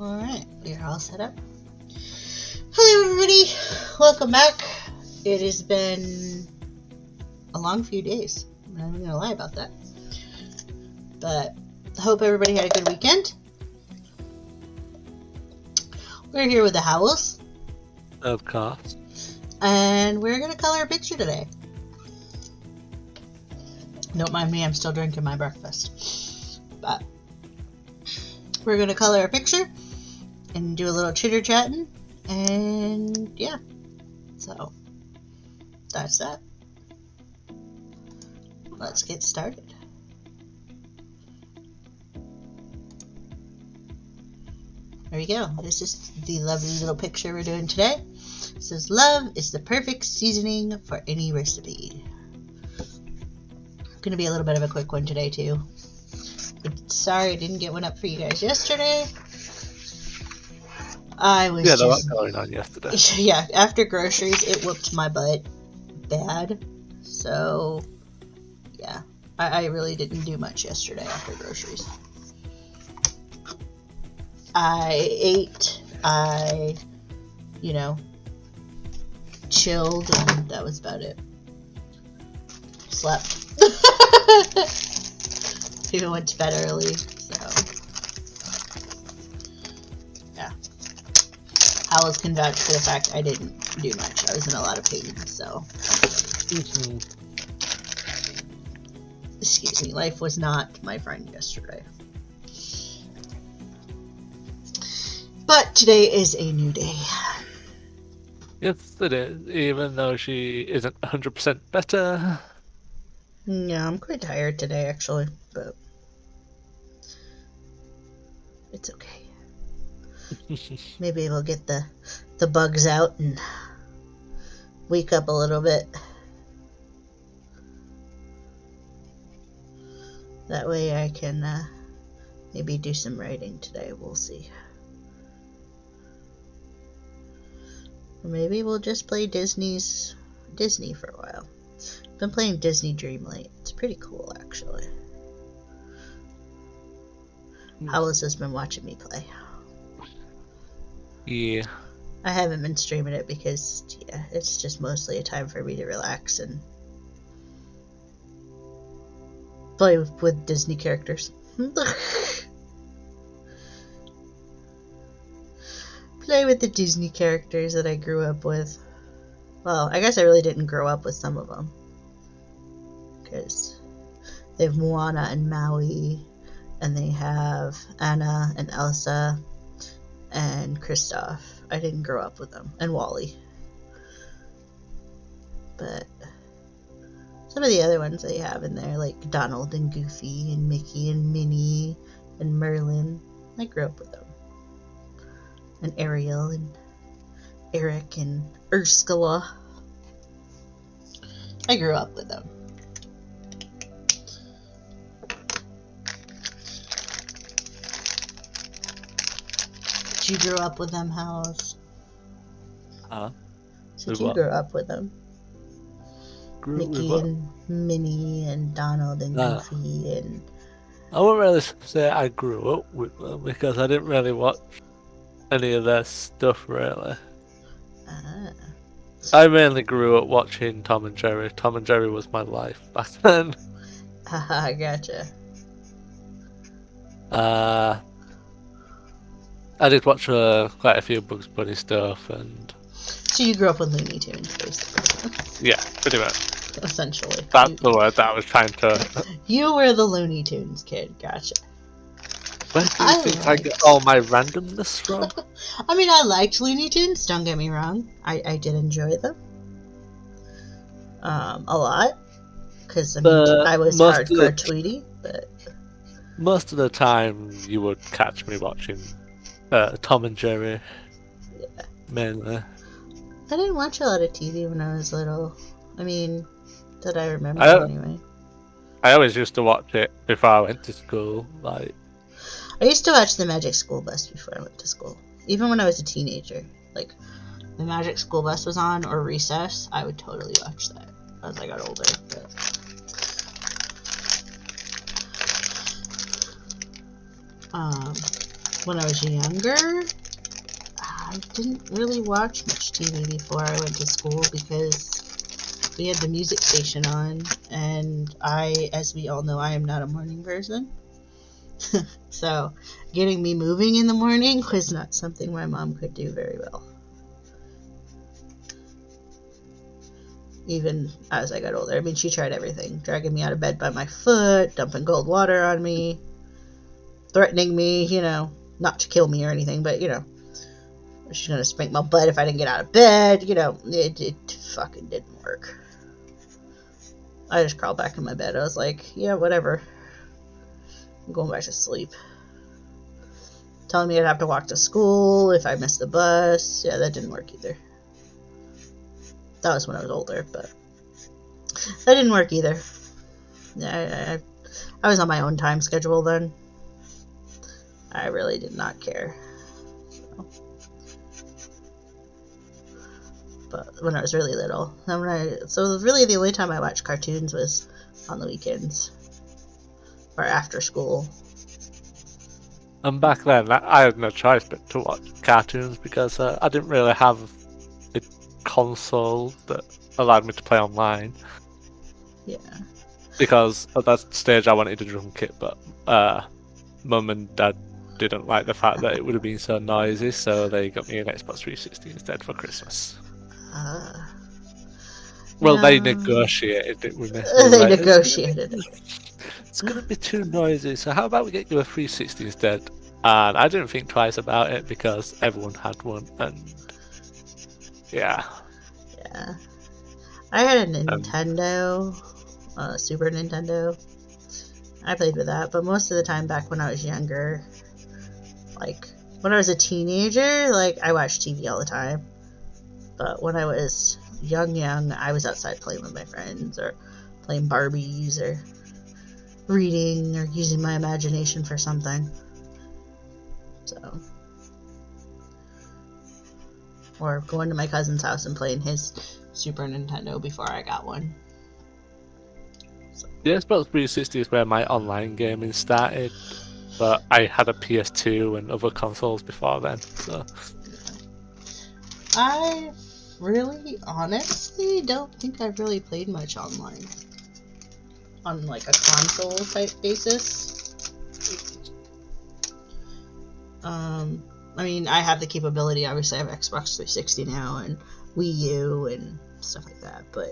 Alright, we're all set up. Hello everybody, welcome back. It has been a long few days. I'm not even gonna lie about that. But I hope everybody had a good weekend. We're here with the Howells. Of course. And we're gonna color a picture today. Don't mind me, I'm still drinking my breakfast. But we're gonna color a picture and do a little chitter chatting, and yeah, so that's that. Let's get started. There we go. This is the lovely little picture we're doing today. It says, "Love is the perfect seasoning for any recipe." Gonna be a little bit of a quick one today too. Sorry I didn't get one up for you guys yesterday. I was there was going on yesterday. Yeah, after groceries, it whooped my butt bad. So, yeah, I really didn't do much yesterday after groceries. I ate, chilled, and that was about it. Slept. Even went to bed early, so yeah. I was convinced for the fact I didn't do much. I was in a lot of pain, so excuse me, life was not my friend yesterday. But today is a new day. Yes, it is, even though she isn't 100% better. Yeah, I'm quite tired today, actually, but it's okay. Maybe we'll get the bugs out and wake up a little bit. That way I can maybe do some writing today. We'll see. Or maybe we'll just play Disney for a while. I've been playing Disney Dreamlight. It's pretty cool, actually. Howells has been watching me play. Yeah. I haven't been streaming it because, yeah, it's just mostly a time for me to relax and play with Disney characters. Play with the Disney characters that I grew up with. Well, I guess I really didn't grow up with some of them, because they have Moana and Maui, and they have Anna and Elsa and Kristoff. I didn't grow up with them, and Wally. But some of the other ones they have in there, like Donald and Goofy and Mickey and Minnie and Merlin, I grew up with them. And Ariel and Eric and Ursula. I grew up with them. Did you grow up with them, House? Huh? Did you grow up with them? Mickey and Minnie and Donald and Goofy and... I wouldn't really say I grew up with them because I didn't really watch any of their stuff, really. I mainly grew up watching Tom and Jerry. Tom and Jerry was my life back then. Haha, gotcha. I did watch quite a few Bugs Bunny stuff, and so you grew up with Looney Tunes, basically. Yeah, pretty much. Essentially. That's the word that I was trying to... You were the Looney Tunes kid, gotcha. Where do you think I get all my randomness from? I mean, I liked Looney Tunes, don't get me wrong. I did enjoy them. A lot. Because, I mean, I was hardcore Tweety, but... Most of the time, you would catch me watching Tom and Jerry. Yeah. Mainly. I didn't watch a lot of TV when I was little. I mean, that I remember anyway. I always used to watch it before I went to school, like... I used to watch the Magic School Bus before I went to school. Even when I was a teenager. Like, the Magic School Bus was on, or Recess, I would totally watch that as I got older. But... When I was younger, I didn't really watch much TV before I went to school because we had the music station on, and as we all know, I am not a morning person. So, getting me moving in the morning was not something my mom could do very well. Even as I got older. I mean, she tried everything. Dragging me out of bed by my foot, dumping cold water on me, threatening me, not to kill me or anything, but, she's gonna spank my butt if I didn't get out of bed, it fucking didn't work. I just crawled back in my bed. I was like, yeah, whatever. I'm going back to sleep. Telling me I'd have to walk to school if I missed the bus. Yeah, that didn't work either. That was when I was older, but that didn't work either. I was on my own time schedule then. I really did not care. But when I was really little, so really the only time I watched cartoons was on the weekends or after school. And back then, I had no choice but to watch cartoons because I didn't really have a console that allowed me to play online. Yeah. Because at that stage I wanted a drum kit, but Mum and Dad didn't like the fact that it would have been so noisy, so they got me an Xbox 360 instead for Christmas. Well, they negotiated it with me. They negotiated it. It's going to be too noisy, so how about we get you a 360 instead? And I didn't think twice about it because everyone had one, and yeah. Yeah. I had a Nintendo, Super Nintendo. I played with that, but most of the time back when I was younger, like when I was a teenager, like I watched TV all the time. But when I was young, I was outside playing with my friends or playing Barbies or reading or using my imagination for something. So, or going to my cousin's house and playing his Super Nintendo before I got one. So. The Xbox 360 is where my online gaming started, but I had a PS2 and other consoles before then. So I really, honestly, don't think I've really played much online on like a console type basis. I mean, I have the capability. Obviously, I have Xbox 360 now and Wii U and stuff like that. But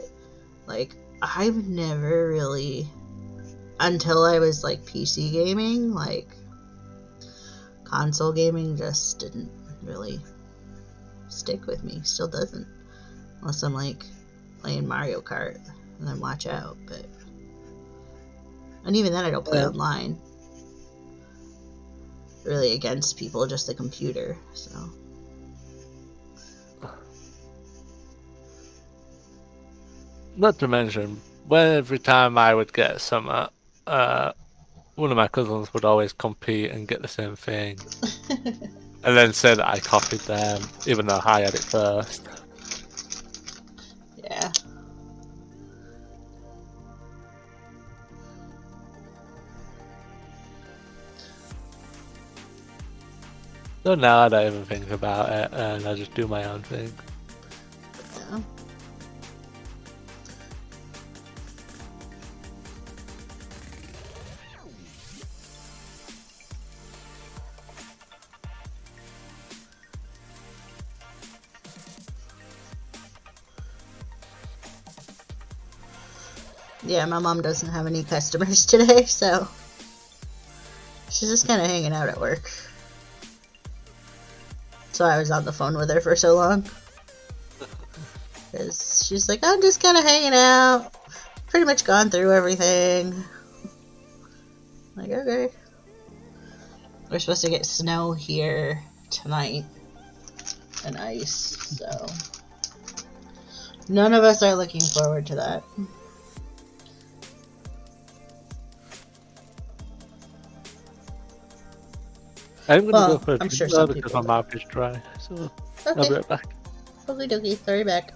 like, I've never really, until I was like PC gaming, like console gaming just didn't really stick with me. Still doesn't, unless I'm like playing Mario Kart and then watch out. But and even then, I don't play online. Really against people, just the computer. So not to mention, every time I would get some, one of my cousins would always compete and get the same thing, and then say that I copied them, even though I had it first. Yeah. So now I don't even think about it, and I just do my own thing. Yeah. Yeah, my mom doesn't have any customers today, so she's just kind of hanging out at work. So I was on the phone with her for so long. Because she's like, I'm just kind of hanging out. Pretty much gone through everything. Like, okay. We're supposed to get snow here tonight. And ice, so none of us are looking forward to that. I'm gonna go for a I'm sure drink some because people my mouth is dry, so okay. I'll be right back. Okie dokie, sorry back.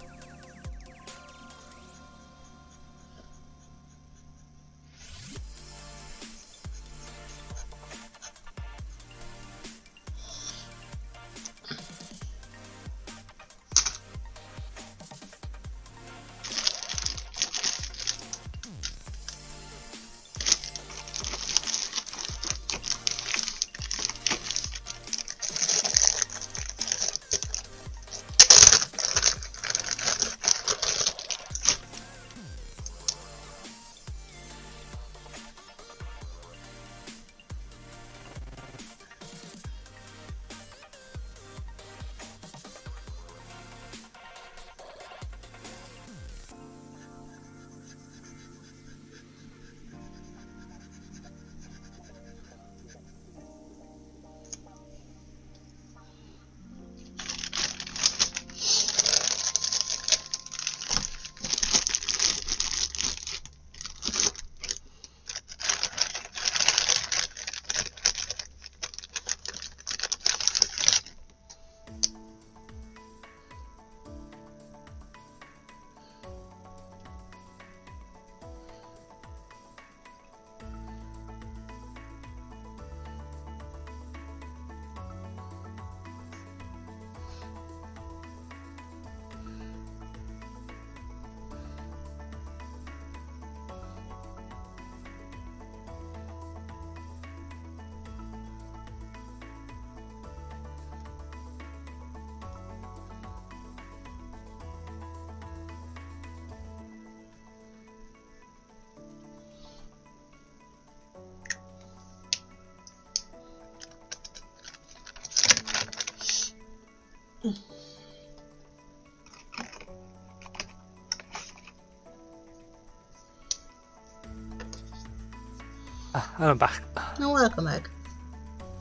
I'm back. Oh, welcome back.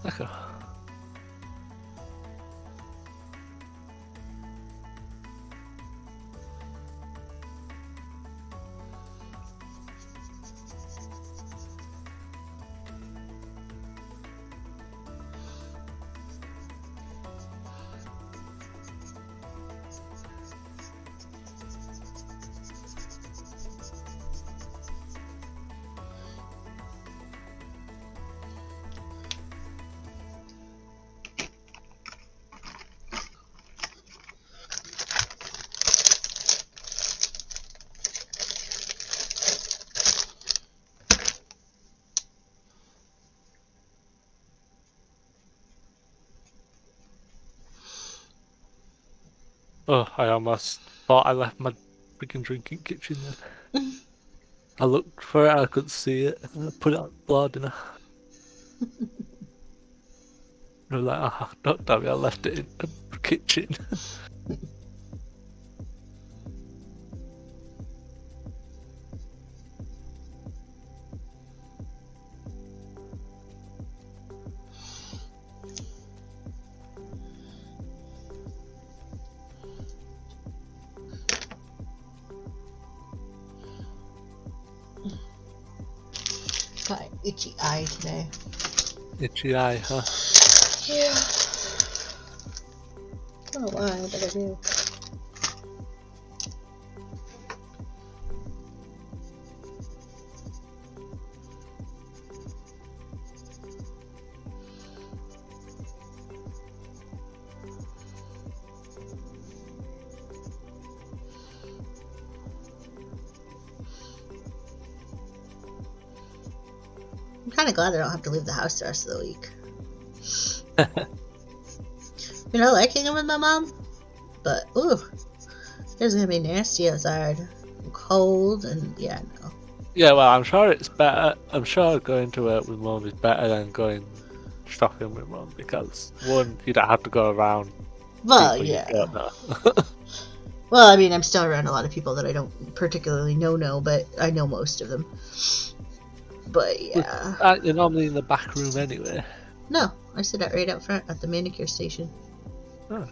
Okay. Oh, I almost thought I left my freaking drinking kitchen then. I looked for it, I couldn't see it, and I put it on the floor, didn't I? I was like, ah, don't tell me I left it in the kitchen. Got an itchy eye today. Itchy eye, huh? Yeah. I don't know why, but I do. I'm kind of glad I don't have to leave the house the rest of the week. You know, I like hanging with my mom, but ooh, it's gonna be nasty outside, and cold, and yeah, no. Yeah, well, I'm sure it's better. I'm sure going to work with mum is better than going shopping with mum because one, you don't have to go around. Well, people you yeah. don't know. Well, I mean, I'm still around a lot of people that I don't particularly know, but I know most of them. But yeah. You're normally in the back room anyway. No, I sit right out front at the manicure station. Oh.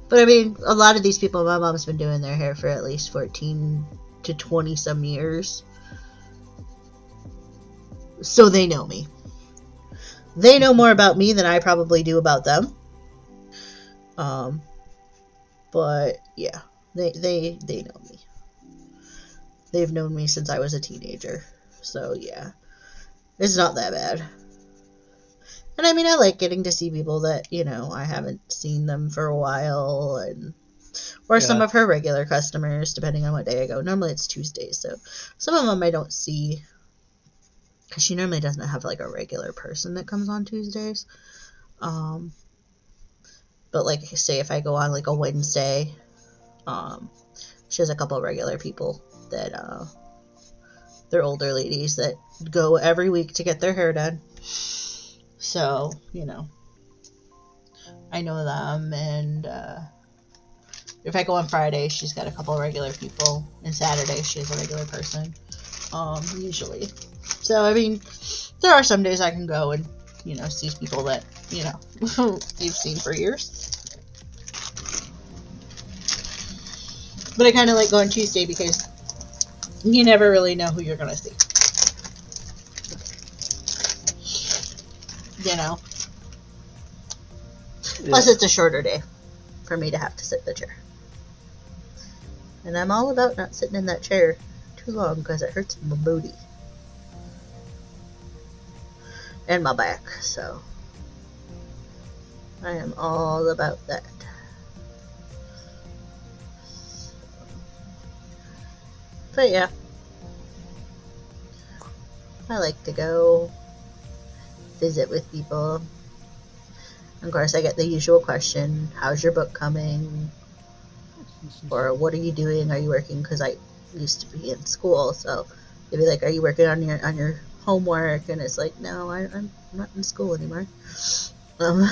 But I mean, a lot of these people, my mom's been doing their hair for at least 14 to 20 some years. So they know me. They know more about me than I probably do about them. But yeah, they know me. They've known me since I was a teenager. So yeah, it's not that bad. And I mean, I like getting to see people that, you know, I haven't seen them for a while, and or some of her regular customers, depending on what day I go. Normally it's Tuesdays, so some of them I don't see, because she normally doesn't have like a regular person that comes on Tuesdays. But like, say if I go on like a Wednesday, she has a couple of regular people that they're older ladies that go every week to get their hair done. So, you know, I know them, and if I go on Friday, she's got a couple of regular people, and Saturday she has a regular person, usually. So, I mean, there are some days I can go and, you know, see people that, you know, you've seen for years. But I kind of like going Tuesday because you never really know who you're going to see. You know? Yeah. Plus, it's a shorter day for me to have to sit in the chair. And I'm all about not sitting in that chair too long because it hurts my booty. And my back, so I am all about that. But yeah, I like to go visit with people. Of course, I get the usual question, how's your book coming? Or what are you doing? Are you working? Because I used to be in school, so they'd be like, are you working on your homework? And it's like, no, I'm not in school anymore. But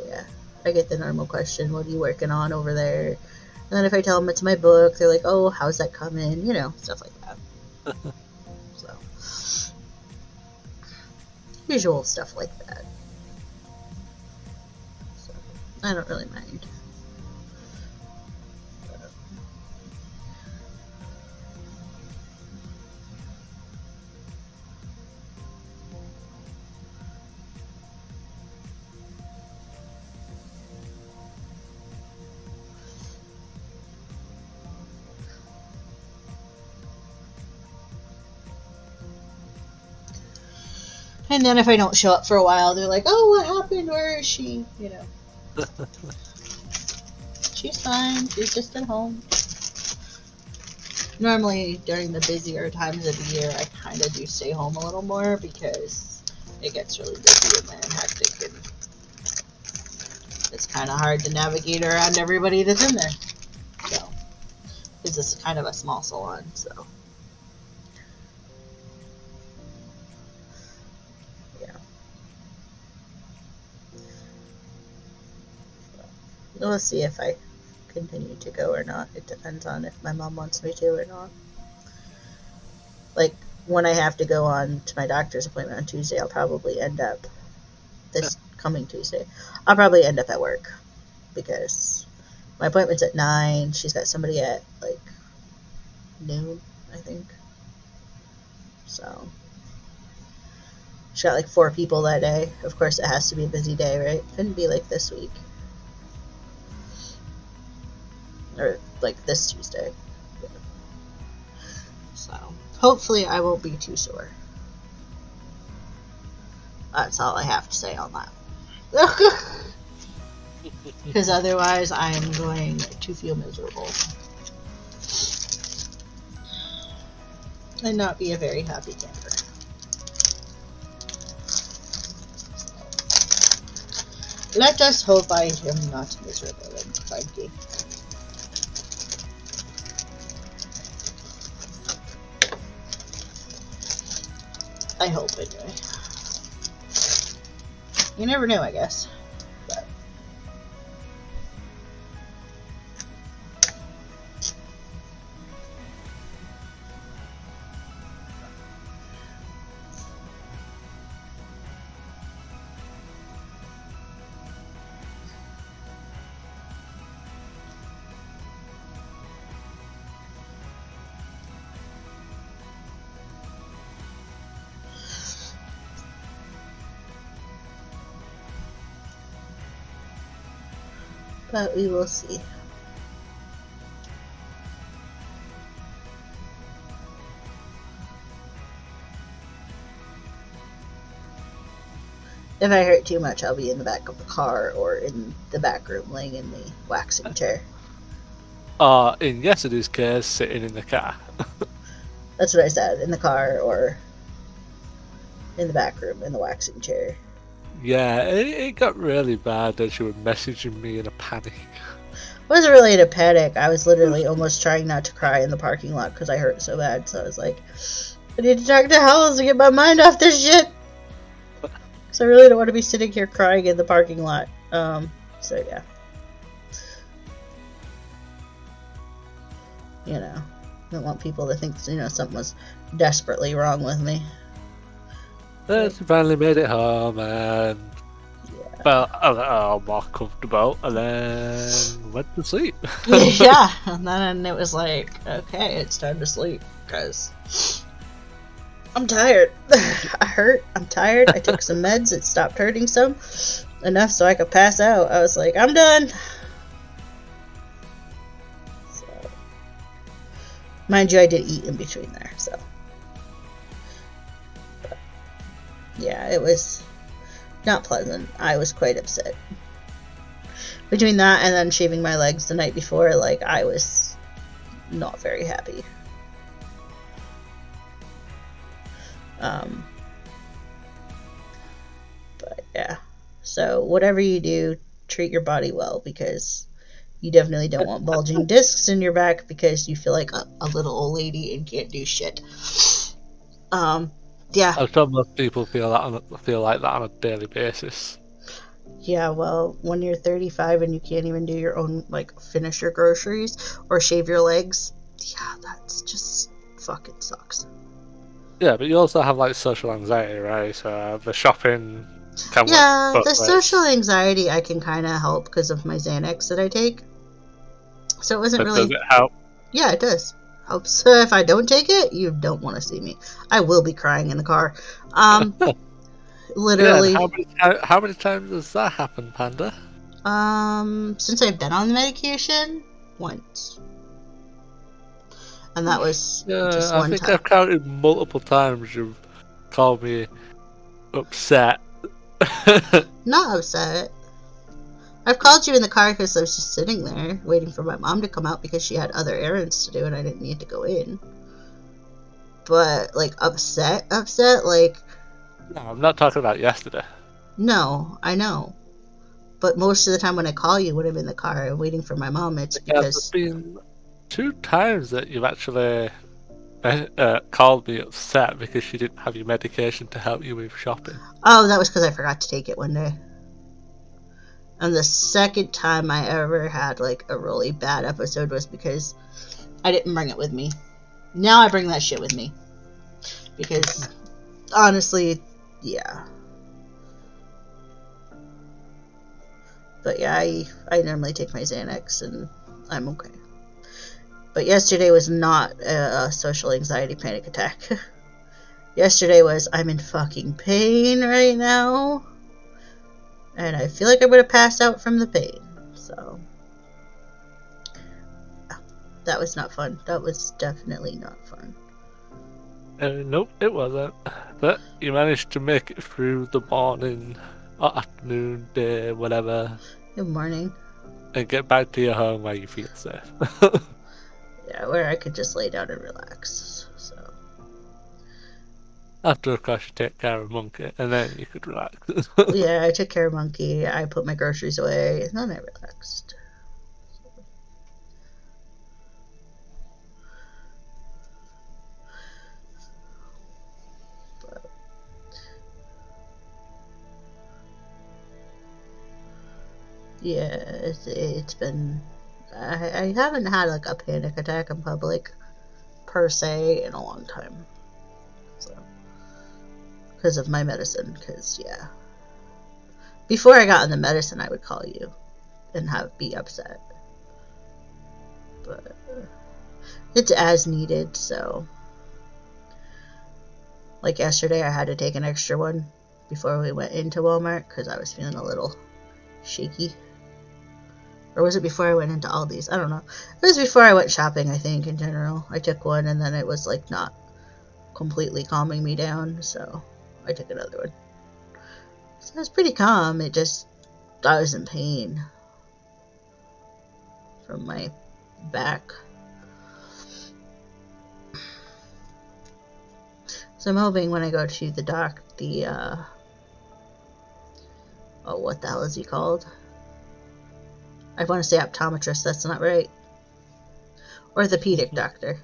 yeah, I get the normal question, what are you working on over there? And then if I tell them it's my book, they're like, oh, how's that coming? You know, stuff like that. So, usual stuff like that. So, I don't really mind. And then if I don't show up for a while, they're like, oh, what happened? Where is she? You know. She's fine. She's just at home. Normally, during the busier times of the year, I kind of do stay home a little more because it gets really busy and then hectic, and it's kind of hard to navigate around everybody that's in there. So, because this is kind of a small salon, so. We'll see if I continue to go or not. It depends on if my mom wants me to or not. Like, when I have to go on to my doctor's appointment on Tuesday, I'll probably end up, this coming Tuesday, I'll probably end up at work. Because my appointment's at 9. She's got somebody at, like, noon, I think. So, she's got, like, 4 people that day. Of course, it has to be a busy day, right? Couldn't be like this week. Or like this Tuesday. So hopefully I won't be too sore. That's all I have to say on that. Because otherwise I'm going to feel miserable. And not be a very happy camper. Let us hope I am not miserable and cranky. I hope, anyway. You never know, I guess. But. But we will see. If I hurt too much, I'll be in the back of the car or in the back room laying in the waxing chair. In yesterday's case, sitting in the car. That's what I said, in the car or in the back room in the waxing chair. Yeah, it got really bad that you were messaging me in a panic. I wasn't really in a panic. I was literally almost trying not to cry in the parking lot because I hurt so bad. So I was like, I need to talk to Howells to get my mind off this shit. Because I really don't want to be sitting here crying in the parking lot. So yeah. You know, I don't want people to think, you know, something was desperately wrong with me. Then she finally made it home and felt a little more comfortable and then went to sleep. Yeah, and then it was like, okay, it's time to sleep because I'm tired. I hurt. I'm tired. I took some meds. It stopped hurting some enough so I could pass out. I was like, I'm done. So, mind you, I did eat in between there, so. But, yeah, it was not pleasant. I was quite upset. Between that and then shaving my legs the night before, like, I was not very happy. But yeah, so whatever you do, treat your body well because you definitely don't want bulging discs in your back because you feel like a little old lady and can't do shit. Yeah. I'm sure most people feel like that on a daily basis. Yeah, well, when you're 35 and you can't even do your own, like, finish your groceries or shave your legs, yeah, that's just fucking sucks. Yeah, but you also have like social anxiety, right? So the shopping can work Yeah, both the ways. social anxiety I can kind of help because of my Xanax that I take. So it wasn't But does really. it help? Yeah, it does. Helps. If I don't take it, you don't want to see me. I will be crying in the car. Um, Yeah, and literally. how many times has that happened, Panda? Since I've been on the medication, once. And that was just Yeah, I one think time. I've counted multiple times you've called me upset. Not upset. I've called you in the car because I was just sitting there waiting for my mom to come out because she had other errands to do and I didn't need to go in. But, like, upset, like, No, I'm not talking about yesterday. no, I know. But most of the time when I call you when I'm in the car and waiting for my mom, it's Because there's because. been 2 times that you've actually called me upset because you didn't have your medication to help you with shopping. Oh, that was because I forgot to take it one day. And the second time I ever had, like, a really bad episode was because I didn't bring it with me. Now I bring that shit with me. Because, honestly, yeah. But yeah, I normally take my Xanax and I'm okay. But yesterday was not a social anxiety panic attack. Yesterday was, I'm in fucking pain right now. And I feel like I'm going to pass out from the pain. So, that was not fun. That was definitely not fun. Nope, it wasn't. But you managed to make it through the morning, or afternoon, day, whatever, Good morning. and get back to your home where you feel safe. Yeah, where I could just lay down and relax. So, After, of course, you take care of Monkey, and then you could relax. yeah, I took care of Monkey. I put my groceries away, and then I relaxed. But, yeah, it's been. I haven't had like a panic attack in public per se in a long time. So, because of my medicine, because yeah. Before I got on the medicine, I would call you and be upset. But it's as needed, so. Like yesterday, I had to take an extra one before we went into Walmart because I was feeling a little shaky. Or was it before I went into Aldi's? I don't know. It was before I went shopping, I think, in general. I took one and then it was like not completely calming me down, so I took another one. So it was pretty calm. It just, I was in pain from my back. So I'm hoping when I go to the oh, what the hell is he called? I want to say optometrist, that's not right. Orthopedic doctor.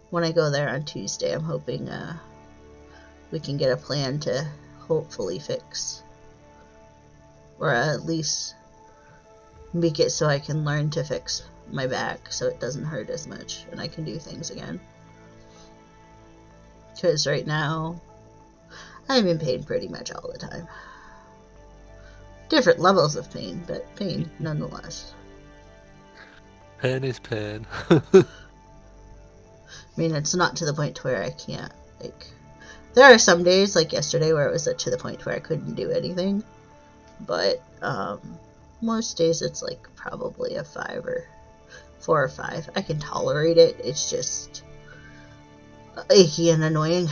When I go there on Tuesday, I'm hoping we can get a plan to hopefully fix, or at least make it so I can learn to fix my back so it doesn't hurt as much and I can do things again. Because right now, I'm in pain pretty much all the time. Different levels of pain, but pain nonetheless. Pain is pain. I mean, it's not to the point where I can't, like, there are some days, like yesterday, where it was to the point where I couldn't do anything, but most days it's like probably a 5 or 4 or 5. I can tolerate it. It's just achy and annoying.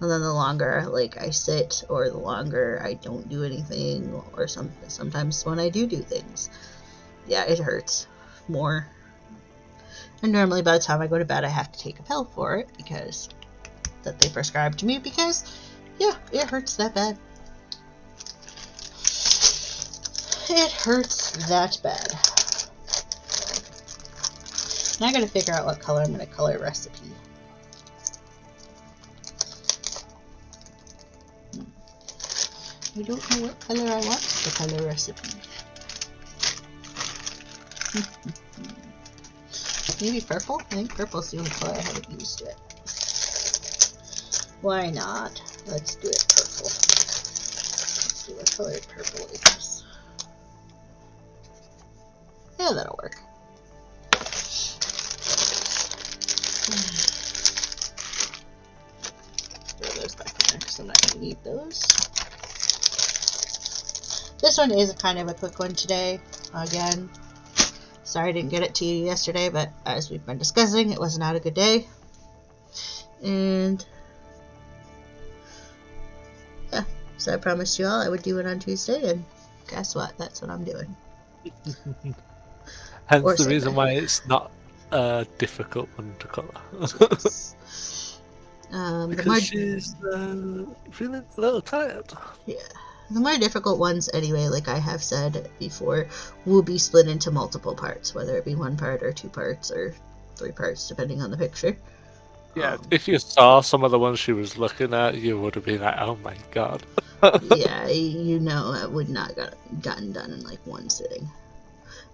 And then the longer like I sit, or the longer I don't do anything, or sometimes when I do things, yeah, it hurts more. And normally by the time I go to bed, I have to take a pill for it because that they prescribed to me because, yeah, it hurts that bad. It hurts that bad. Now I gotta figure out what color I'm gonna color recipe. I don't know what color I want. The color recipe. Maybe purple? I think purple's the only color I haven't used yet. Why not? Let's do it purple. Let's see what color purple is. Yeah, that'll work. Throw those back in there because I'm not going to need those. This one is kind of a quick one today. Again, sorry I didn't get it to you yesterday, but as we've been discussing, it was not a good day. And yeah, so I promised you all I would do it on Tuesday, and guess what? That's what I'm doing. Hence Or the reason Sunday. why it's not a difficult one to colour. Yes. The Because more, she's feeling a little tired. yeah, the more difficult ones, anyway, like I have said before, will be split into multiple parts, whether it be one part or two parts or three parts, depending on the picture. Yeah, if you saw some of the ones she was looking at, you would have been like, oh my god. Yeah, you know, I would not gotten done in like one sitting.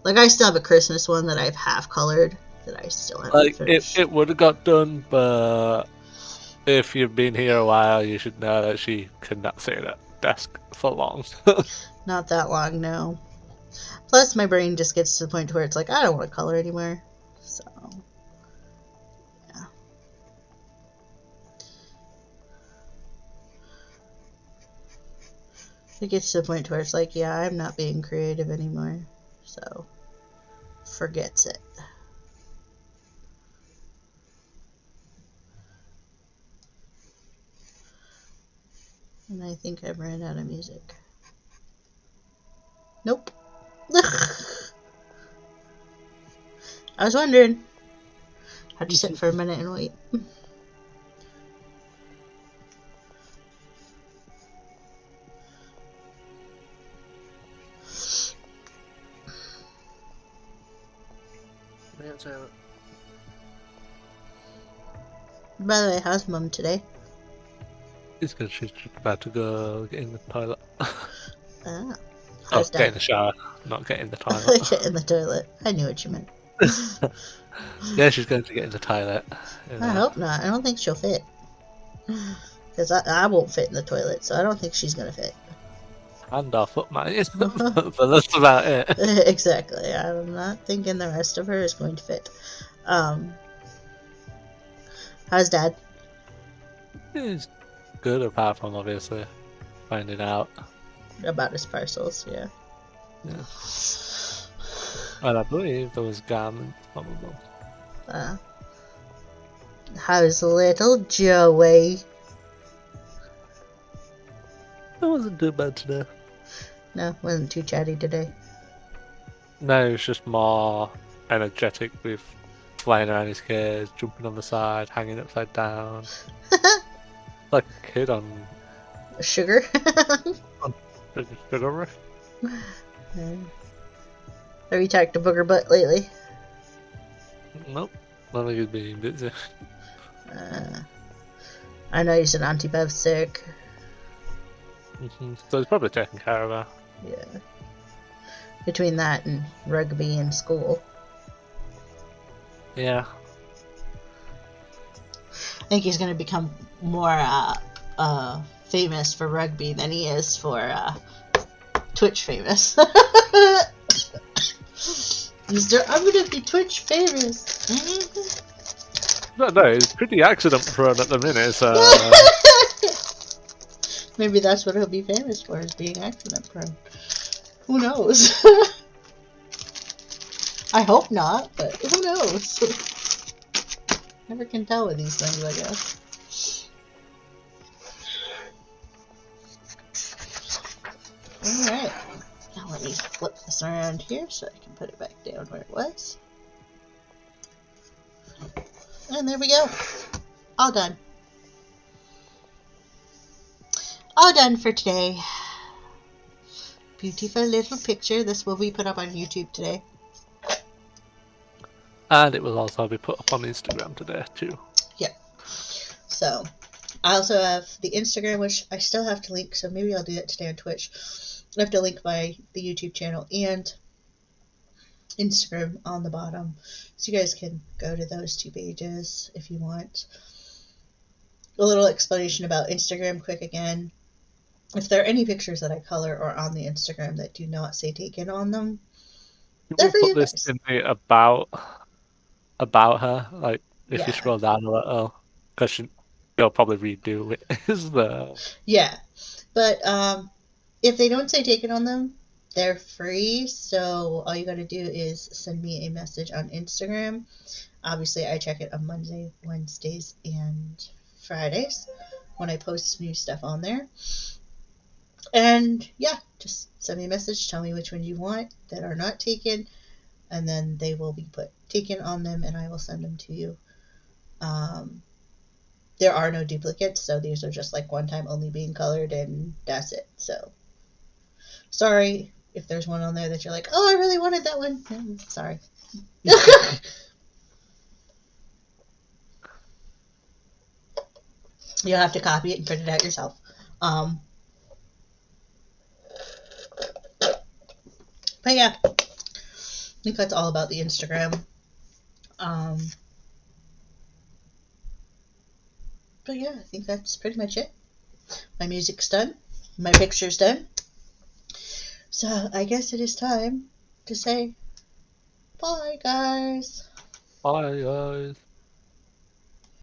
Like, I still have a Christmas one that I've half colored that I still haven't Like, finished. it would have got done, but if you've been here a while, you should know that she could not sit at a desk for long. Not that long, no. Plus, my brain just gets to the point where it's like, I don't want to color anymore. So, yeah. It gets to the point where it's like, yeah, I'm not being creative anymore. So, forgets it. And I think I've ran out of music. Nope. I was wondering. Had to sit for a minute and wait. By the way, how's Mum today? It's good, she's just about to go get in the toilet. Ah. Oh, How's get in Dad? the shower, not get in the toilet. Get in the toilet. I knew what you meant. Yeah, she's going to get in the toilet. I hope not. I don't think she'll fit. Because I won't fit in the toilet, so I don't think she's going to fit. Hand or foot, mate. But that's about it. Exactly. I'm not thinking the rest of her is going to fit. How's Dad? It's good, apart from obviously finding out. About his parcels, yeah. Yeah. And I believe there was garments on them. How's little Joey? It wasn't too bad today. No, wasn't too chatty today. No, it was just more energetic with flying around his cage, jumping on the side, hanging upside down. Like a kid on Sugar? Sugar Rush. Have you talked to Booger Butt lately? Nope. I think he's being busy. I know you said Auntie Bev's sick. So he's probably taking care of her. Yeah. Between that and rugby and school. Yeah. I think he's going to become more famous for rugby than he is for Twitch famous. Mr. I'm going to be Twitch famous. No, he's pretty accident prone at the minute, so... Maybe that's what he'll be famous for, is being accident prone. Who knows? I hope not, but who knows? Never can tell with these things, I guess. Alright. Now let me flip this around here so I can put it back down where it was. And there we go. All done. All done for today. Beautiful little picture. This will be put up on YouTube today. And it will also be put up on Instagram today, too. Yep. So, I also have the Instagram, which I still have to link, so maybe I'll do that today on Twitch. I have to link the YouTube channel and Instagram on the bottom, so you guys can go to those two pages if you want. A little explanation about Instagram quick again. If there are any pictures that I color or on the Instagram that do not say taken on them, they're We'll for put you this guys. in the about her, like if you Yeah. scroll down a little, because you'll probably redo it. Is the Yeah. But if they don't say taken on them, they're free. So all you got to do is send me a message on Instagram. Obviously, I check it on Monday, Wednesdays, and Fridays when I post new stuff on there. And yeah, just send me a message, tell me which ones you want that are not taken, and then they will be put taken on them, and I will send them to you. There are no duplicates, so these are just like one time only being colored, and that's it. So sorry if there's one on there that you're like, oh, I really wanted that one. Sorry. You'll have to copy it and print it out yourself. But yeah, I think that's all about the Instagram. But yeah, I think that's pretty much it. My music's done. My picture's done. So I guess it is time to say bye, guys. Bye, guys.